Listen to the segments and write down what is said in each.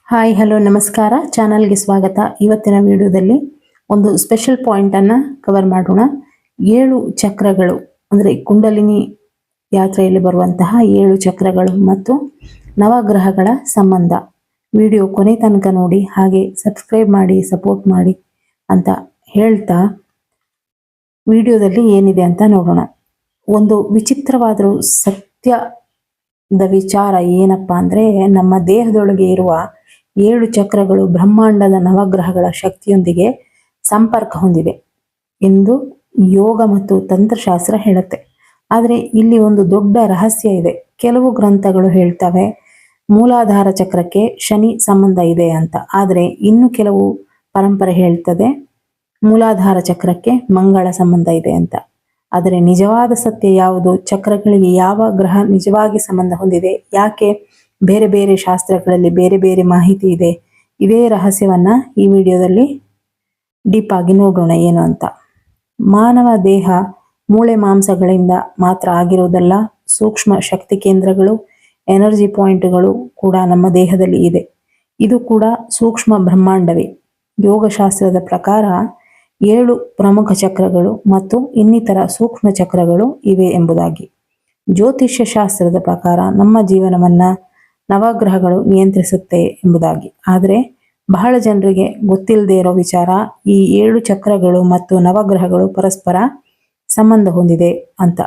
Hi hello ನಮಸ್ಕಾರ, ಚಾನಲ್ಗೆ ಸ್ವಾಗತ. ಇವತ್ತಿನ ವಿಡಿಯೋದಲ್ಲಿ ಒಂದು ಸ್ಪೆಷಲ್ ಪಾಯಿಂಟ್ ಅನ್ನ ಕವರ್ ಮಾಡೋಣ. 7 ಚಕ್ರಗಳು ಅಂದ್ರೆ ಕುಂಡಲಿನಿ ಯಾತ್ರೆಯಲ್ಲಿ ಬರುವಂತಹ 7 ಚಕ್ರಗಳು ಮತ್ತು ನವಗ್ರಹಗಳ ಸಂಬಂಧ. ವಿಡಿಯೋ ಕೊನೆ ತನಕ ನೋಡಿ, ಹಾಗೆ ಸಬ್ಸ್ಕ್ರೈಬ್ ಮಾಡಿ, ಸಪೋರ್ಟ್ ಮಾಡಿ ಅಂತ ಹೇಳ್ತಾ ವಿಡಿಯೋದಲ್ಲಿ ಏನಿದೆ ಅಂತ ನೋಡೋಣ. ಒಂದು ವಿಚಿತ್ರವಾದರೂ ಸತ್ಯದ ವಿಚಾರ ಏನಪ್ಪಾ ಅಂದ್ರೆ, ನಮ್ಮ ದೇಹದೊಳಗೆ ಇರುವ 7 ಚಕ್ರಗಳು ಬ್ರಹ್ಮಾಂಡದ ನವಗ್ರಹಗಳ ಶಕ್ತಿಯೊಂದಿಗೆ ಸಂಪರ್ಕ ಹೊಂದಿದೆ ಎಂದು ಯೋಗ ಮತ್ತು ತಂತ್ರಶಾಸ್ತ್ರ ಹೇಳುತ್ತೆ. ಆದರೆ ಇಲ್ಲಿ ಒಂದು ದೊಡ್ಡ ರಹಸ್ಯ ಇದೆ. ಕೆಲವು ಗ್ರಂಥಗಳು ಹೇಳ್ತವೆ ಮೂಲಾಧಾರ ಚಕ್ರಕ್ಕೆ ಶನಿ ಸಂಬಂಧ ಇದೆ ಅಂತ, ಆದರೆ ಇನ್ನು ಕೆಲವು ಪರಂಪರೆ ಹೇಳ್ತದೆ ಮೂಲಾಧಾರ ಚಕ್ರಕ್ಕೆ ಮಂಗಳ ಸಂಬಂಧ ಇದೆ ಅಂತ. ಆದರೆ ನಿಜವಾದ ಸತ್ಯ ಯಾವುದು? ಚಕ್ರಗಳಿಗೆ ಯಾವ ಗ್ರಹ ನಿಜವಾಗಿ ಸಂಬಂಧ ಹೊಂದಿದೆ? ಯಾಕೆ ಬೇರೆ ಬೇರೆ ಶಾಸ್ತ್ರಗಳಲ್ಲಿ ಬೇರೆ ಬೇರೆ ಮಾಹಿತಿ ಇದೆ? ಇದೇ ರಹಸ್ಯವನ್ನ ಈ ವಿಡಿಯೋದಲ್ಲಿ ಡೀಪ್ ಆಗಿ ನೋಡೋಣ ಏನು ಅಂತ. ಮಾನವ ದೇಹ ಮೂಳೆ ಮಾಂಸಗಳಿಂದ ಮಾತ್ರ ಆಗಿರೋದಲ್ಲ, ಸೂಕ್ಷ್ಮ ಶಕ್ತಿ ಕೇಂದ್ರಗಳು, ಎನರ್ಜಿ ಪಾಯಿಂಟ್ಗಳು ಕೂಡ ನಮ್ಮ ದೇಹದಲ್ಲಿ ಇದೆ. ಇದು ಕೂಡ ಸೂಕ್ಷ್ಮ ಬ್ರಹ್ಮಾಂಡವೇ. ಯೋಗಶಾಸ್ತ್ರದ ಪ್ರಕಾರ 7 ಪ್ರಮುಖ ಚಕ್ರಗಳು ಮತ್ತು ಇನ್ನಿತರ ಸೂಕ್ಷ್ಮ ಚಕ್ರಗಳು ಇವೆ ಎಂಬುದಾಗಿ. ಜ್ಯೋತಿಷ್ಯ ಶಾಸ್ತ್ರದ ಪ್ರಕಾರ ನಮ್ಮ ಜೀವನವನ್ನ ನವಗ್ರಹಗಳು ನಿಯಂತ್ರಿಸುತ್ತೆ ಎಂಬುದಾಗಿ. ಆದರೆ ಬಹಳ ಜನರಿಗೆ ಗೊತ್ತಿಲ್ಲದೆ ಇರೋ ವಿಚಾರ, ಈ 7 ಚಕ್ರಗಳು ಮತ್ತು ನವಗ್ರಹಗಳು ಪರಸ್ಪರ ಸಂಬಂಧ ಹೊಂದಿದೆ ಅಂತ.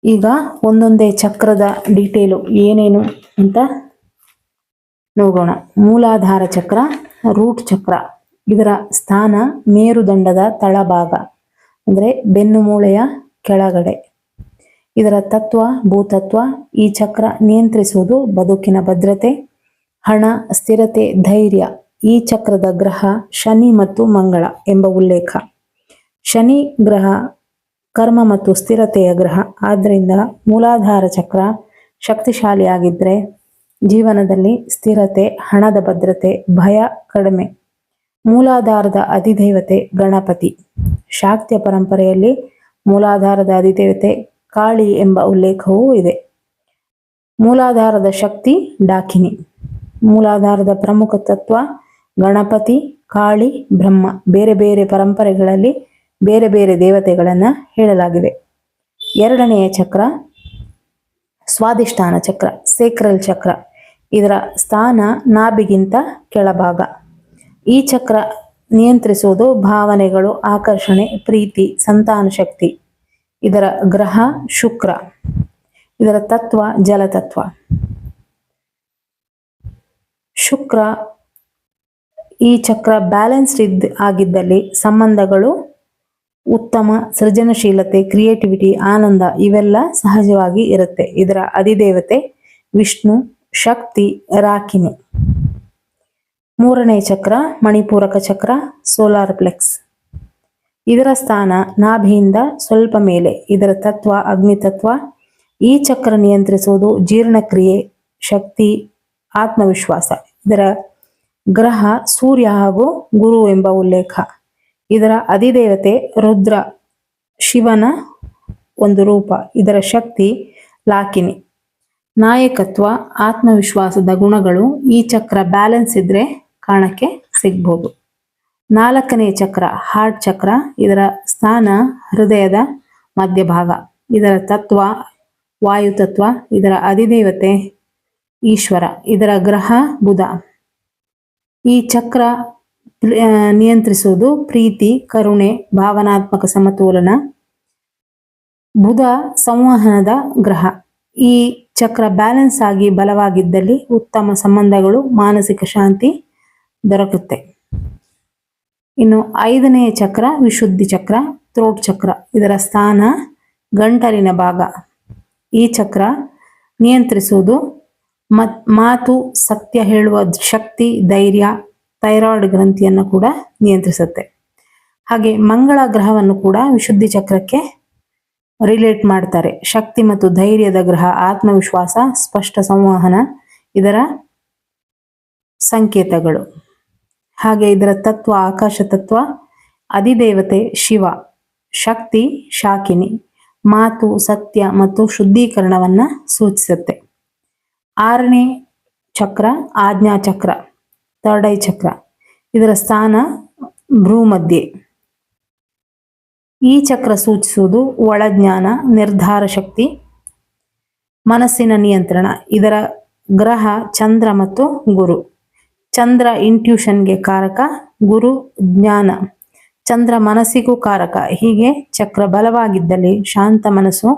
ಈಗ ಒಂದೊಂದೇ ಚಕ್ರದ ಡೀಟೇಲು ಏನೇನು ಅಂತ ನೋಡೋಣ. ಮೂಲಾಧಾರ ಚಕ್ರ, ರೂಟ್ ಚಕ್ರ. ಇದರ ಸ್ಥಾನ ಮೇರುದಂಡದ ತಳಭಾಗ ಅಂದ್ರೆ ಬೆನ್ನು ಮೂಳೆಯ ಕೆಳಗಡೆ. ಇದರ ತತ್ವ ಭೂತತ್ವ. ಈ ಚಕ್ರ ನಿಯಂತ್ರಿಸುವುದು ಬದುಕಿನ ಭದ್ರತೆ, ಹಣ, ಸ್ಥಿರತೆ, ಧೈರ್ಯ. ಈ ಚಕ್ರದ ಗ್ರಹ ಶನಿ ಮತ್ತು ಮಂಗಳ ಎಂಬ ಉಲ್ಲೇಖ. ಶನಿ ಗ್ರಹ ಕರ್ಮ ಮತ್ತು ಸ್ಥಿರತೆಯ ಗ್ರಹ. ಆದ್ದರಿಂದ ಮೂಲಾಧಾರ ಚಕ್ರ ಶಕ್ತಿಶಾಲಿಯಾಗಿದ್ರೆ ಜೀವನದಲ್ಲಿ ಸ್ಥಿರತೆ, ಹಣದ ಭದ್ರತೆ, ಭಯ ಕಡಿಮೆ. ಮೂಲಾಧಾರದ ಅಧಿದೇವತೆ ಗಣಪತಿ. ಶಾಕ್ತ ಪರಂಪರೆಯಲ್ಲಿ ಮೂಲಾಧಾರದ ಅಧಿದೇವತೆ ಕಾಳಿ ಎಂಬ ಉಲ್ಲೇಖವೂ ಇದೆ. ಮೂಲಾಧಾರದ ಶಕ್ತಿ ಡಾಕಿನಿ. ಮೂಲಾಧಾರದ ಪ್ರಮುಖ ತತ್ವ ಗಣಪತಿ, ಕಾಳಿ, ಬ್ರಹ್ಮ. ಬೇರೆ ಬೇರೆ ಪರಂಪರೆಗಳಲ್ಲಿ ಬೇರೆ ಬೇರೆ ದೇವತೆಗಳನ್ನ ಹೇಳಲಾಗಿದೆ. ಎರಡನೆಯ ಚಕ್ರ ಸ್ವಾದಿಷ್ಠಾನ ಚಕ್ರ, ಸೇಕ್ರಲ್ ಚಕ್ರ. ಇದರ ಸ್ಥಾನ ನಾಭಿಗಿಂತ ಕೆಳಭಾಗ. ಈ ಚಕ್ರ ನಿಯಂತ್ರಿಸುವುದು ಭಾವನೆಗಳು, ಆಕರ್ಷಣೆ, ಪ್ರೀತಿ, ಸಂತಾನ ಶಕ್ತಿ. ಇದರ ಗ್ರಹ ಶುಕ್ರ. ಇದರ ತತ್ವ ಜಲತತ್ವ. ಶುಕ್ರ ಈ ಚಕ್ರ ಬ್ಯಾಲೆನ್ಸ್ಡ್ ಆಗಿದ್ದಲ್ಲಿ ಸಂಬಂಧಗಳು ಉತ್ತಮ, ಸೃಜನಶೀಲತೆ, ಕ್ರಿಯೇಟಿವಿಟಿ, ಆನಂದ ಇವೆಲ್ಲ ಸಹಜವಾಗಿ ಇರುತ್ತೆ. ಇದರ ಅಧಿದೇವತೆ ವಿಷ್ಣು, ಶಕ್ತಿ ರಾಕಿನಿ. ಮೂರನೇ ಚಕ್ರ ಮಣಿಪೂರಕ ಚಕ್ರ, ಸೋಲಾರ್ ಪ್ಲೆಕ್ಸ್. ಇದರ ಸ್ಥಾನ ನಾಭಿಯಿಂದ ಸ್ವಲ್ಪ ಮೇಲೆ. ಇದರ ತತ್ವ ಅಗ್ನಿತತ್ವ. ಈ ಚಕ್ರ ನಿಯಂತ್ರಿಸುವುದು ಜೀರ್ಣಕ್ರಿಯೆ, ಶಕ್ತಿ, ಆತ್ಮವಿಶ್ವಾಸ. ಇದರ ಗ್ರಹ ಸೂರ್ಯ ಹಾಗೂ ಗುರು ಎಂಬ ಉಲ್ಲೇಖ. ಇದರ ಅಧಿದೇವತೆ ರುದ್ರ, ಶಿವನ ಒಂದು ರೂಪ. ಇದರ ಶಕ್ತಿ ಲಾಕಿನಿ. ನಾಯಕತ್ವ, ಆತ್ಮವಿಶ್ವಾಸದ ಗುಣಗಳು ಈ ಚಕ್ರ ಬ್ಯಾಲೆನ್ಸ್ ಇದ್ರೆ ಕಾಣಕ್ಕೆ ಸಿಗ್ಬೋದು. ನಾಲ್ಕನೇ ಚಕ್ರ ಹಾರ್ಟ್ ಚಕ್ರ. ಇದರ ಸ್ಥಾನ ಹೃದಯದ ಮಧ್ಯಭಾಗ. ಇದರ ತತ್ವ ವಾಯುತತ್ವ. ಇದರ ಅಧಿದೇವತೆ ಈಶ್ವರ. ಇದರ ಗ್ರಹ ಬುಧ. ಈ ಚಕ್ರ ನಿಯಂತ್ರಿಸುವುದು ಪ್ರೀತಿ, ಕರುಣೆ, ಭಾವನಾತ್ಮಕ ಸಮತೋಲನ. ಬುಧ ಸಂವಹನದ ಗ್ರಹ. ಈ ಚಕ್ರ ಬ್ಯಾಲೆನ್ಸ್ ಆಗಿ ಬಲವಾಗಿದ್ದಲ್ಲಿ ಉತ್ತಮ ಸಂಬಂಧಗಳು, ಮಾನಸಿಕ ಶಾಂತಿ ದೊರಕುತ್ತೆ. ಇನ್ನು ಐದನೇ ಚಕ್ರ ವಿಶುದ್ಧಿ ಚಕ್ರ, ಥ್ರೋಟ್ ಚಕ್ರ. ಇದರ ಸ್ಥಾನ ಗಂಟಲಿನ ಭಾಗ. ಈ ಚಕ್ರ ನಿಯಂತ್ರಿಸುವುದು ಮಾತು, ಸತ್ಯ ಹೇಳುವ ಶಕ್ತಿ, ಧೈರ್ಯ. ಥೈರಾಯ್ಡ್ ಗ್ರಂಥಿಯನ್ನು ಕೂಡ ನಿಯಂತ್ರಿಸುತ್ತೆ. ಹಾಗೆ ಮಂಗಳ ಗ್ರಹವನ್ನು ಕೂಡ ವಿಶುದ್ಧಿ ಚಕ್ರಕ್ಕೆ ರಿಲೇಟ್ ಮಾಡ್ತಾರೆ. ಶಕ್ತಿ ಮತ್ತು ಧೈರ್ಯದ ಗ್ರಹ, ಆತ್ಮವಿಶ್ವಾಸ, ಸ್ಪಷ್ಟ ಸಂವಹನ ಇದರ ಸಂಕೇತಗಳು. ಹಾಗೆ ಇದರ ತತ್ವ ಆಕಾಶ ತತ್ವ. ಅಧಿದೇವತೆ ಶಿವ, ಶಕ್ತಿ ಶಾಕಿನಿ. ಮಾತು, ಸತ್ಯ ಮತ್ತು ಶುದ್ಧೀಕರಣವನ್ನ ಸೂಚಿಸುತ್ತೆ. ಆರನೇ ಚಕ್ರ ಆಜ್ಞಾ ಚಕ್ರ, ಥರ್ಡ್ ಐ ಚಕ್ರ. ಇದರ ಸ್ಥಾನ ಭ್ರೂ ಮಧ್ಯೆ. ಈ ಚಕ್ರ ಸೂಚಿಸುವುದು ಒಳಜ್ಞಾನ, ನಿರ್ಧಾರ ಶಕ್ತಿ, ಮನಸ್ಸಿನ ನಿಯಂತ್ರಣ. ಇದರ ಗ್ರಹ ಚಂದ್ರ ಮತ್ತು ಗುರು. ಚಂದ್ರ ಇಂಟ್ಯೂಷನ್ಗೆ ಕಾರಕ, ಗುರು ಜ್ಞಾನ, ಚಂದ್ರ ಮನಸ್ಸಿಗೂ ಕಾರಕ. ಹೀಗೆ ಚಕ್ರ ಬಲವಾಗಿದ್ದಲ್ಲಿ ಶಾಂತ ಮನಸ್ಸು,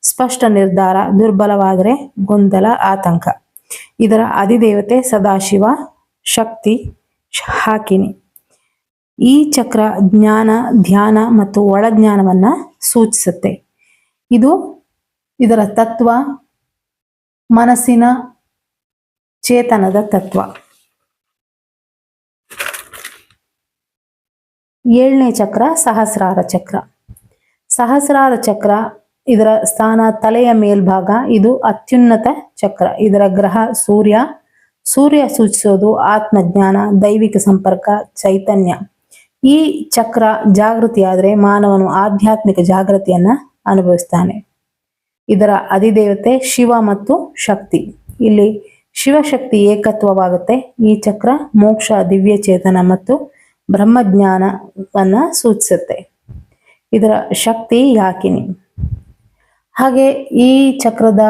ಸ್ಪಷ್ಟ ನಿರ್ಧಾರ, ದುರ್ಬಲವಾದರೆ ಗೊಂದಲ, ಆತಂಕ. ಇದರ ಅಧಿದೇವತೆ ಸದಾಶಿವ, ಶಕ್ತಿ ಹಾಕಿನಿ. ಈ ಚಕ್ರ ಜ್ಞಾನ, ಧ್ಯಾನ ಮತ್ತು ಒಳಜ್ಞಾನವನ್ನ ಸೂಚಿಸುತ್ತೆ. ಇದರ ತತ್ವ ಮನಸ್ಸಿನ ಚೇತನದ ತತ್ವ. 7ನೇ ಚಕ್ರ ಸಹಸ್ರಾರ ಚಕ್ರ. ಸಹಸ್ರಾರ ಚಕ್ರ ಇದರ ಸ್ಥಾನ ತಲೆಯ ಮೇಲ್ಭಾಗ. ಇದು ಅತ್ಯುನ್ನತ ಚಕ್ರ. ಇದರ ಗ್ರಹ ಸೂರ್ಯ. ಸೂರ್ಯ ಸೂಚಿಸೋದು ಆತ್ಮಜ್ಞಾನ, ದೈವಿಕ ಸಂಪರ್ಕ, ಚೈತನ್ಯ. ಈ ಚಕ್ರ ಜಾಗೃತಿಯಾದರೆ ಮಾನವನು ಆಧ್ಯಾತ್ಮಿಕ ಜಾಗೃತಿಯನ್ನ ಅನುಭವಿಸ್ತಾನೆ. ಇದರ ಅಧಿದೇವತೆ ಶಿವ ಮತ್ತು ಶಕ್ತಿ. ಇಲ್ಲಿ ಶಿವಶಕ್ತಿ ಏಕತ್ವವಾಗುತ್ತೆ. ಈ ಚಕ್ರ ಮೋಕ್ಷ, ದಿವ್ಯ ಚೇತನ ಮತ್ತು ಬ್ರಹ್ಮಜ್ಞಾನವನ್ನ ಸೂಚಿಸುತ್ತೆ. ಇದರ ಶಕ್ತಿ ಯಾಕಿನಿ. ಹಾಗೆ ಈ ಚಕ್ರದ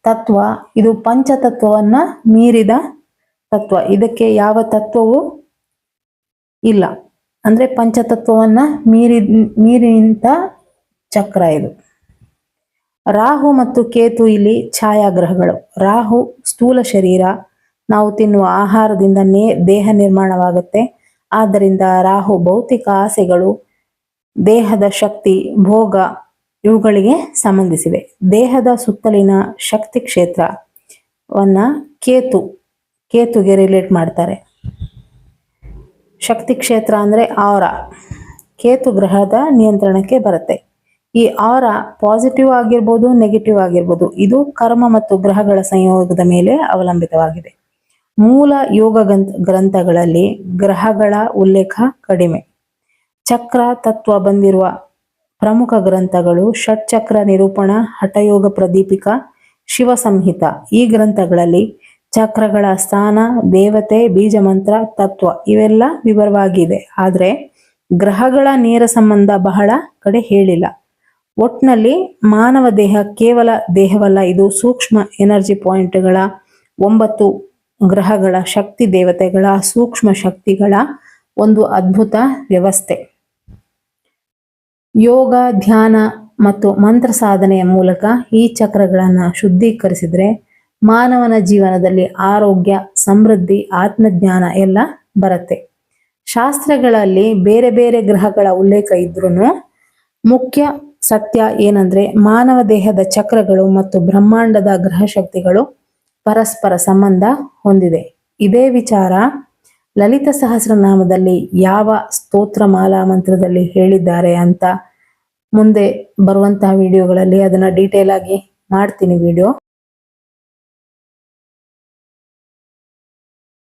ತತ್ವ, ಇದು ಪಂಚತತ್ವವನ್ನ ಮೀರಿದ ತತ್ವ. ಇದಕ್ಕೆ ಯಾವ ತತ್ವವೂ ಇಲ್ಲ. ಅಂದ್ರೆ ಪಂಚತತ್ವವನ್ನ ಮೀರಿ ನಿಂತ ಚಕ್ರ ಇದು. ರಾಹು ಮತ್ತು ಕೇತು ಇಲ್ಲಿ ಛಾಯಾಗ್ರಹಗಳು. ರಾಹು ಸ್ಥೂಲ ಶರೀರ, ನಾವು ತಿನ್ನುವ ಆಹಾರದಿಂದ ದೇಹ ನಿರ್ಮಾಣವಾಗುತ್ತೆ. ಆದ್ದರಿಂದ ರಾಹು ಭೌತಿಕ ಆಸೆಗಳು, ದೇಹದ ಶಕ್ತಿ, ಭೋಗ ಇವುಗಳಿಗೆ ಸಂಬಂಧಿಸಿವೆ. ದೇಹದ ಸುತ್ತಲಿನ ಶಕ್ತಿ ಕ್ಷೇತ್ರವನ್ನ ಕೇತುಗೆ ರಿಲೇಟ್ ಮಾಡ್ತಾರೆ. ಶಕ್ತಿ ಕ್ಷೇತ್ರ ಅಂದ್ರೆ ಆರಾ, ಕೇತು ಗ್ರಹದ ನಿಯಂತ್ರಣಕ್ಕೆ ಬರುತ್ತೆ. ಈ ಆರಾ ಪಾಸಿಟಿವ್ ಆಗಿರ್ಬೋದು, ನೆಗೆಟಿವ್ ಆಗಿರ್ಬೋದು. ಇದು ಕರ್ಮ ಮತ್ತು ಗ್ರಹಗಳ ಸಂಯೋಗದ ಮೇಲೆ ಅವಲಂಬಿತವಾಗಿದೆ. ಮೂಲ ಯೋಗ ಗ್ರಂಥಗಳಲ್ಲಿ ಗ್ರಹಗಳ ಉಲ್ಲೇಖ ಕಡಿಮೆ. ಚಕ್ರ ತತ್ವ ಬಂದಿರುವ ಪ್ರಮುಖ ಗ್ರಂಥಗಳು ಷಟ್ಚಕ್ರ ನಿರೂಪಣ, ಹಠಯೋಗ ಪ್ರದೀಪಿಕ, ಶಿವ ಸಂಹಿತ. ಈ ಗ್ರಂಥಗಳಲ್ಲಿ ಚಕ್ರಗಳ ಸ್ಥಾನ, ದೇವತೆ, ಬೀಜ ಮಂತ್ರ, ತತ್ವ ಇವೆಲ್ಲ ವಿವರವಾಗಿದೆ. ಆದರೆ ಗ್ರಹಗಳ ನೇರ ಸಂಬಂಧ ಬಹಳ ಕಡೆ ಹೇಳಿಲ್ಲ. ಒಟ್ನಲ್ಲಿ ಮಾನವ ದೇಹ ಕೇವಲ ದೇಹವಲ್ಲ, ಇದು ಸೂಕ್ಷ್ಮ ಎನರ್ಜಿ ಪಾಯಿಂಟ್ಗಳ, 9 ಗ್ರಹಗಳ ಶಕ್ತಿ ದೇವತೆಗಳ, ಸೂಕ್ಷ್ಮ ಶಕ್ತಿಗಳ ಒಂದು ಅದ್ಭುತ ವ್ಯವಸ್ಥೆ. ಯೋಗ, ಧ್ಯಾನ ಮತ್ತು ಮಂತ್ರ ಸಾಧನೆಯ ಮೂಲಕ ಈ ಚಕ್ರಗಳನ್ನು ಶುದ್ಧೀಕರಿಸಿದ್ರೆ ಮಾನವನ ಜೀವನದಲ್ಲಿ ಆರೋಗ್ಯ, ಸಮೃದ್ಧಿ, ಆತ್ಮಜ್ಞಾನ ಎಲ್ಲ ಬರುತ್ತೆ. ಶಾಸ್ತ್ರಗಳಲ್ಲಿ ಬೇರೆ ಬೇರೆ ಗ್ರಹಗಳ ಉಲ್ಲೇಖ ಇದ್ರೂ ಮುಖ್ಯ ಸತ್ಯ ಏನಂದ್ರೆ ಮಾನವ ದೇಹದ ಚಕ್ರಗಳು ಮತ್ತು ಬ್ರಹ್ಮಾಂಡದ ಗ್ರಹ ಶಕ್ತಿಗಳು ಪರಸ್ಪರ ಸಂಬಂಧ ಹೊಂದಿದೆ. ಇದೇ ವಿಚಾರ ಲಲಿತ ಸಹಸ್ರನಾಮದಲ್ಲಿ ಯಾವ ಸ್ತೋತ್ರ ಮಾಲಾ ಮಂತ್ರದಲ್ಲಿ ಹೇಳಿದ್ದಾರೆ ಅಂತ ಮುಂದೆ ಬರುವಂತಹ ವಿಡಿಯೋಗಳಲ್ಲಿ ಅದನ್ನ ಡೀಟೇಲ್ ಆಗಿ ಮಾಡ್ತೀನಿ ವಿಡಿಯೋ.